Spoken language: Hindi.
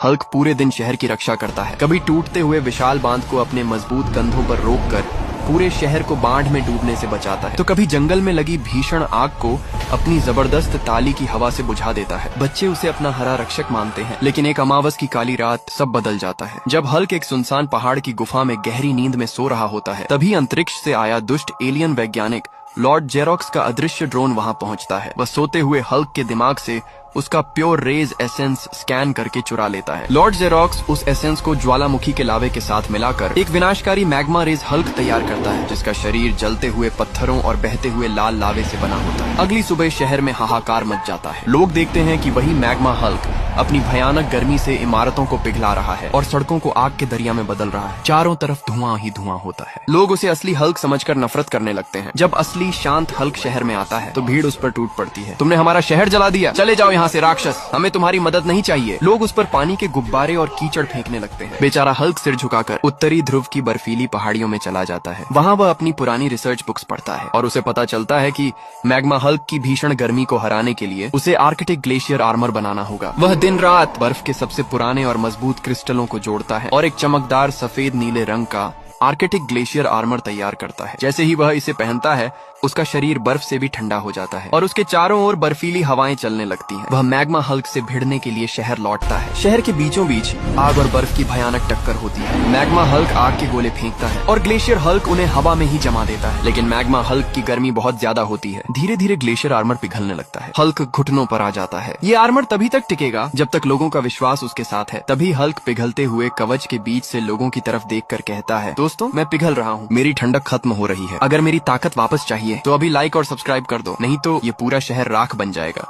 हल्क पूरे दिन शहर की रक्षा करता है, कभी टूटते हुए विशाल बांध को अपने मजबूत कंधों पर रोककर पूरे शहर को बाढ़ में डूबने से बचाता है, तो कभी जंगल में लगी भीषण आग को अपनी जबरदस्त ताली की हवा से बुझा देता है। बच्चे उसे अपना हरा रक्षक मानते हैं, लेकिन एक अमावस की काली रात सब बदल जाता है। जब हल्क एक सुनसान पहाड़ की गुफा में गहरी नींद में सो रहा होता है, तभी अंतरिक्ष से आया दुष्ट एलियन वैज्ञानिक लॉर्ड जेरोक्स का अदृश्य ड्रोन वहां पहुंचता है। वह सोते हुए हल्क के दिमाग से उसका प्योर रेज एसेंस स्कैन करके चुरा लेता है। लॉर्ड जेरोक्स उस एसेंस को ज्वालामुखी के लावे के साथ मिलाकर एक विनाशकारी मैग्मा रेज हल्क तैयार करता है, जिसका शरीर जलते हुए पत्थरों और बहते हुए लाल लावे से बना होता है। अगली सुबह शहर में हाहाकार मच जाता है। लोग देखते हैं कि वही मैग्मा हल्क अपनी भयानक गर्मी से इमारतों को पिघला रहा है और सड़कों को आग के दरिया में बदल रहा है। चारों तरफ धुआं ही धुआं होता है। लोग उसे असली हल्क समझकर नफरत करने लगते हैं। जब असली शांत हल्क शहर में आता है तो भीड़ उस पर टूट पड़ती है। तुमने हमारा शहर जला दिया, चले जाओ यहाँ से राक्षस, हमें तुम्हारी मदद नहीं चाहिए। लोग उस पर पानी के गुब्बारे और कीचड़ फेंकने लगते हैं। बेचारा हल्क सिर झुकाकर उत्तरी ध्रुव की बर्फीली पहाड़ियों में चला जाता है। वहाँ वह अपनी पुरानी रिसर्च बुक्स पढ़ता है और उसे पता चलता है कि मैग्मा हल्क की भीषण गर्मी को हराने के लिए उसे आर्कटिक ग्लेशियर आर्मर बनाना होगा। वह दिन रात बर्फ के सबसे पुराने और मजबूत क्रिस्टलों को जोड़ता है और एक चमकदार सफेद नीले रंग का आर्कटिक ग्लेशियर आर्मर तैयार करता है। जैसे ही वह इसे पहनता है, उसका शरीर बर्फ से भी ठंडा हो जाता है और उसके चारों ओर बर्फीली हवाएं चलने लगती हैं। वह मैग्मा हल्क से भिड़ने के लिए शहर लौटता है। शहर के बीचों बीच आग और बर्फ की भयानक टक्कर होती है। मैग्मा हल्क आग के गोले फेंकता है और ग्लेशियर हल्क उन्हें हवा में ही जमा देता है, लेकिन मैग्मा हल्क की गर्मी बहुत ज्यादा होती है। धीरे धीरे ग्लेशियर आर्मर पिघलने लगता है। हल्क घुटनों पर आ जाता है। ये आर्मर तभी तक टिकेगा जब तक लोगों का विश्वास उसके साथ है। तभी हल्क पिघलते हुए कवच के बीच से लोगों की तरफ देखकर कहता है, दोस्तों, मैं पिघल रहा हूँ, मेरी ठंडक खत्म हो रही है। अगर मेरी ताकत वापस चाहिए तो अभी लाइक और सब्सक्राइब कर दो, नहीं तो ये पूरा शहर राख बन जाएगा।